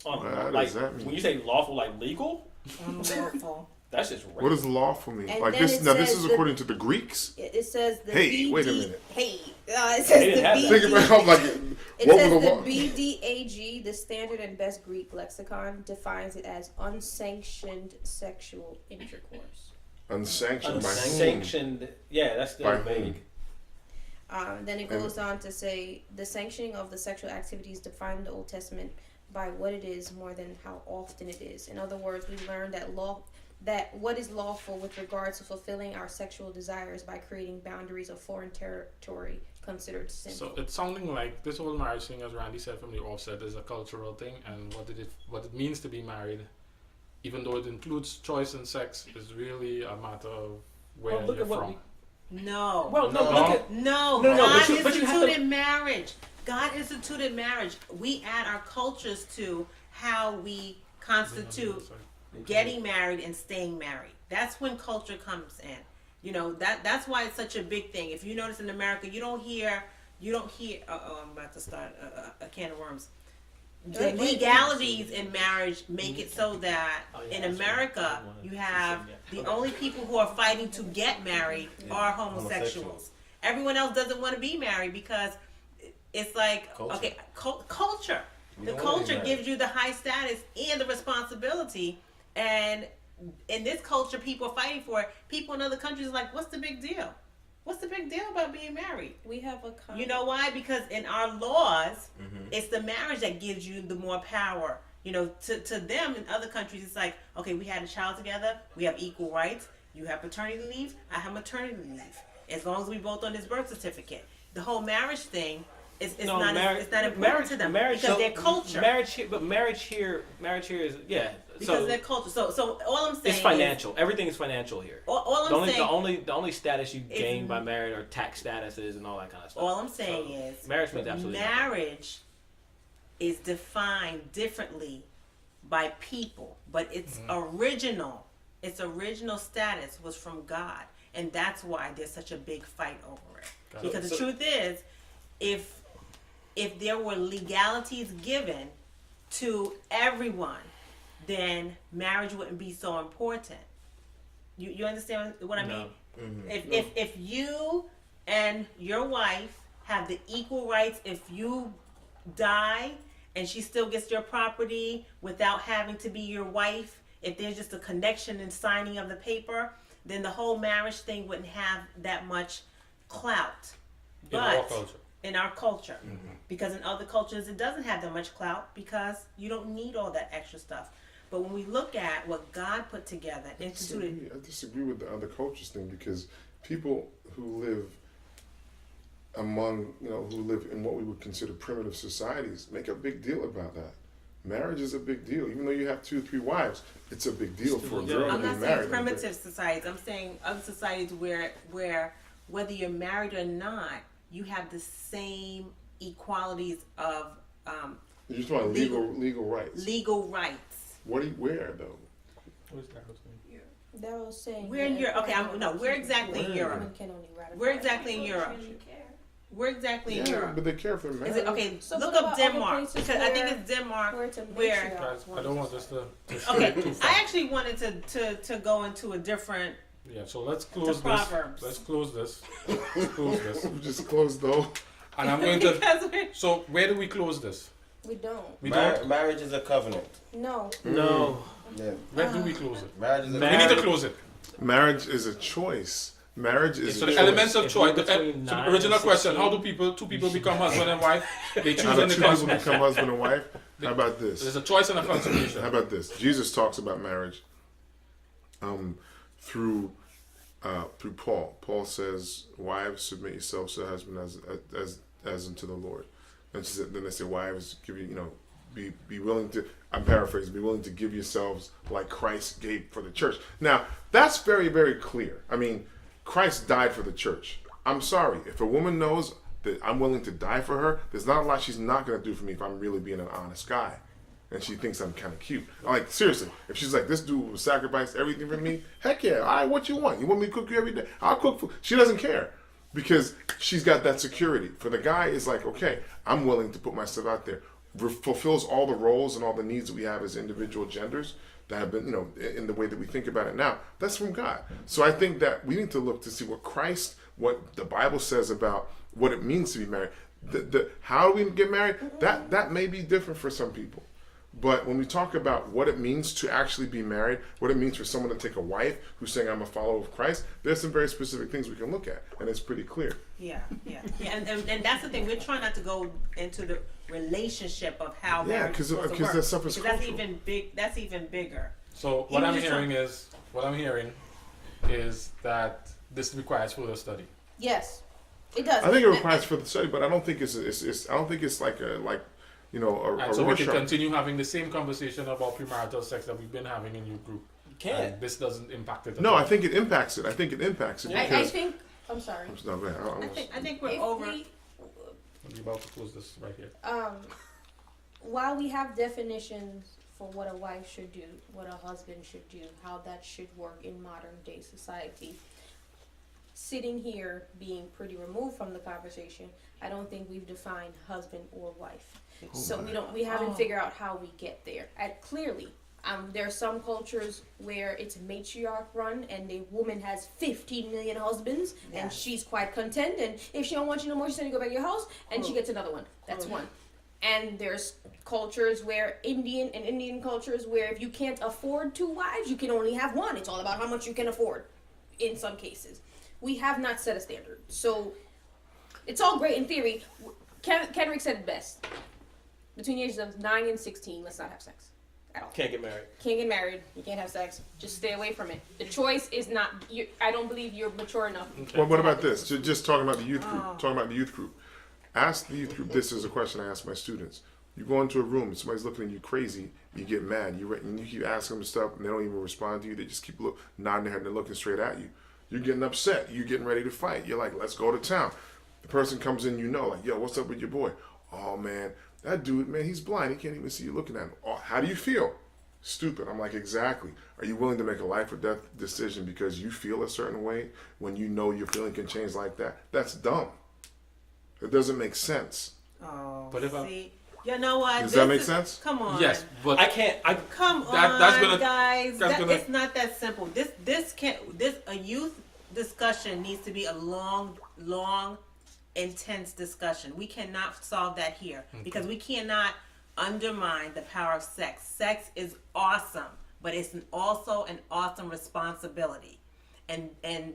What like does that mean? when you say lawful, like legal, Unlawful. that's just right. What does lawful mean? And Like then this? it Now this says is according to the Greeks. It says the Hey, wait a minute. It says didn't have the that. Think about how like It what says was the the BDAG, the standard and best Greek lexicon, defines it as unsanctioned sexual intercourse. unsanctioned by whom? Unsanctioned, yeah, that's still By vague. whom? Then it goes on to say the sanctioning of the sexual activities defined in the Old Testament by what it is more than how often it is. In other words, we learned that what is lawful with regard to fulfilling our sexual desires by creating boundaries of foreign territory considered sinful. So it's sounding like this whole marriage thing, as Randy said from the offset, is a cultural thing, and what it means to be married, even though it includes choice and sex, is really a matter of where Look you're at what from. No. Well, no, look at No, No, God but you have to- instituted marriage. God instituted marriage. We add our cultures to how we constitute getting married and staying married. That's when culture comes in. That's why it's such a big thing. If you notice in America, you don't hear I'm about to start a can of worms. The legalities in marriage make it so that in America you have the only people who are fighting to get married are homosexuals. Everyone else doesn't want to be married because it's like culture. The culture gives you the high status and the responsibility, and in this culture people are fighting for it. People in other countries are like, what's the big deal? What's the big deal about being married? We have a You know why? Because in our laws, it's the marriage that gives you the more power. To them in other countries, it's like, okay, we had a child together, we have equal rights. You have paternity leave, I have maternity leave. As long as we both on this birth certificate. The whole marriage thing it's not important to them because their culture. Marriage here is because of their culture. So all I'm saying it's financial. Everything is financial here. All I'm saying, the only status you gain by marriage are tax statuses and all that kind of stuff. all I'm saying is marriage means absolutely nothing. marriage is defined differently by people, but its original status was from God, and that's why there's such a big fight over it. Because the truth is, if there were legalities given to everyone, then marriage wouldn't be so important. You understand what I mean? If you and your wife have the equal rights, if you die and she still gets your property without having to be your wife, if there's just a connection and signing of the paper, then the whole marriage thing wouldn't have that much clout. But in our culture, because in other cultures it doesn't have that much clout because you don't need all that extra stuff. But when we look at what God put together, instituted. I disagree with the other cultures thing, because people who live who live in what we would consider primitive societies make a big deal about that. Marriage is a big deal. Even though you have 2 or 3 wives, it's a big deal for a girl to be married. I'm not saying primitive societies. I'm saying other societies where whether you're married or not, you have the same equalities of you're talking about legal rights. Legal rights. Where though? Where's that? That was saying. We're in Europe. Okay, we're exactly in Europe. We're exactly in Europe. We're exactly in Europe. But they care for marriage. Is it okay? So look up Denmark, because I think it's Denmark where. Guys, I don't want this to Okay, I actually wanted to go into a different. Yeah, so let's close this. Proverbs. Let's close this. Let's close this. We just closed though. And I'm going to. So where do we close this? We don't. We don't. Marriage is a covenant. No. No. Yeah. Where do we close it? Marriage is a We need to close it. Marriage is a choice. Marriage is So a the choice. elements of choice. So between the 9 original and question: 16. how do two people become husband and wife? They choose How do and they 2 people consummate. become husband and wife? How about There's this? a choice and a consummation. How about this? Jesus talks about marriage through Paul. Paul says, "Wives, submit yourselves to the husband as unto the Lord." And then they say, "Wives, give be willing to." I'm paraphrasing. Be willing to give yourselves like Christ gave for the church. Now that's very, very clear. I mean, Christ died for the church. I'm sorry if a woman knows that I'm willing to die for her. There's not a lot she's not going to do for me if I'm really being an honest guy. And she thinks I'm kind of cute. I'm like, seriously, if she's like, this dude will sacrifice everything for me, heck yeah, all right, what you want? You want me to cook you every day? I'll cook food. She doesn't care because she's got that security. For the guy, it's like, okay, I'm willing to put myself out there. Fulfills all the roles and all the needs that we have as individual genders that have been, in the way that we think about it now. That's from God. So I think that we need to look to see what the Bible says about what it means to be married. How do we get married? That may be different for some people. But when we talk about what it means to actually be married, what it means for someone to take a wife who's saying, I'm a follower of Christ, there's some very specific things we can look at, and it's pretty clear. Yeah. And that's the thing. We're trying not to go into the relationship of how marriage is supposed to work. That stuff is that's cultural. That's even bigger. So what I'm hearing is that this requires further study. Yes, it does. I think it requires further study, but I don't think it's I don't think it's like a And so we can continue having the same conversation about premarital sex that we've been having in your group. You can't. And this doesn't impact it. No, I think it impacts it. I think it impacts it. I think. I'm sorry. No, go ahead. I think we're If over. I'm about to close this right here. While we have definitions for what a wife should do, what a husband should do, how that should work in modern day society, sitting here being pretty removed from the conversation, I don't think we've defined husband or wife. So we haven't figured out how we get there. Clearly, there are some cultures where it's matriarch run and the woman has 15 million husbands and she's quite content, and if she don't want you no more, she's gonna go back to your house and she gets another one. That's one. And there's cultures where Indian cultures where if you can't afford 2 wives, you can only have one. It's all about how much you can afford in some cases. We have not set a standard. So it's all great in theory. Kenrick said it best. Between the ages of 9 and 16, let's not have sex at all. Can't get married. Can't get married. You can't have sex. Just stay away from it. The choice is not. I don't believe you're mature enough. Okay. Well, what about this? Just talking about the youth group. Talking about the youth group. Ask the youth group. This is a question I ask my students. You go into a room and somebody's looking at you crazy, you get mad. You keep asking them stuff and they don't even respond to you. They just keep nodding their head and they're looking straight at you. You're getting upset. You're getting ready to fight. You're like, let's go to town. The person comes in, like, yo, what's up with your boy? Oh, man, that dude, man, he's blind. He can't even see you looking at him. Oh, how do you feel? Stupid. I'm like, exactly. Are you willing to make a life or death decision because you feel a certain way when you know your feeling can change like that? That's dumb. It doesn't make sense. Oh, but if see, you know what? Does that make sense? Come on. Yes, but come on, guys. It's not that simple. A youth discussion needs to be a long, intense discussion. We cannot solve that here because we cannot undermine the power of sex. Sex is awesome, but it's also an awesome responsibility, and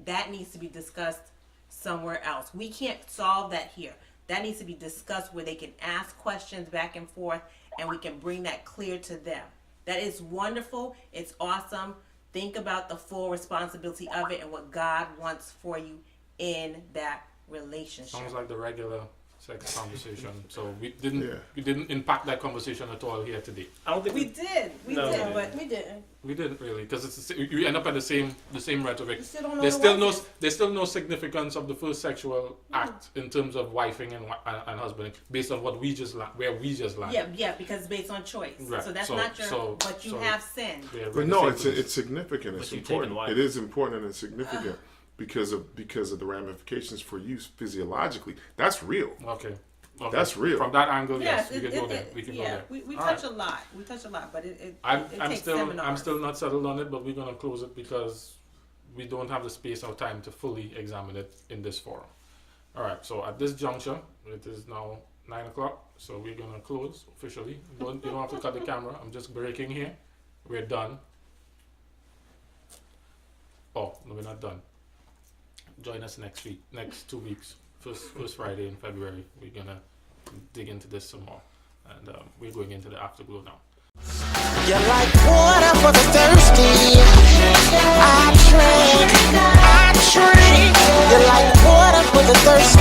that needs to be discussed somewhere else. We can't solve that here. That needs to be discussed where they can ask questions back and forth, and we can bring that clear to them. That is wonderful. It's awesome. Think about the full responsibility of it and what God wants for you in that relationship. Sounds like the regular sex conversation. So we didn't impact that conversation at all here today. I don't think we did. We didn't. We didn't really, because you end up at the same rhetoric. There's still no significance of the first sexual act in terms of wifing and husbanding based on what we just where we just landed. Yeah, because based on choice. Right. So that's not your. But you have sinned. But no, it's significant. It's important. It is important and significant. Because of the ramifications for you physiologically. That's real. Okay. That's real. From that angle, yes, we can go there. We can go there. We touch a lot. We touch a lot, but it I'm takes still seminars. I'm still not settled on it, but we're gonna close it because we don't have the space or time to fully examine it in this forum. All right. So at this juncture, it is now 9 o'clock. So we're gonna close officially. You don't have to cut the camera. I'm just breaking here. We're done. Oh no, we're not done. Join us next 2 weeks, first Friday in February. We're gonna dig into this some more, and we're going into the afterglow now. You're like water for the thirsty. I drink. You're like water for the thirsty.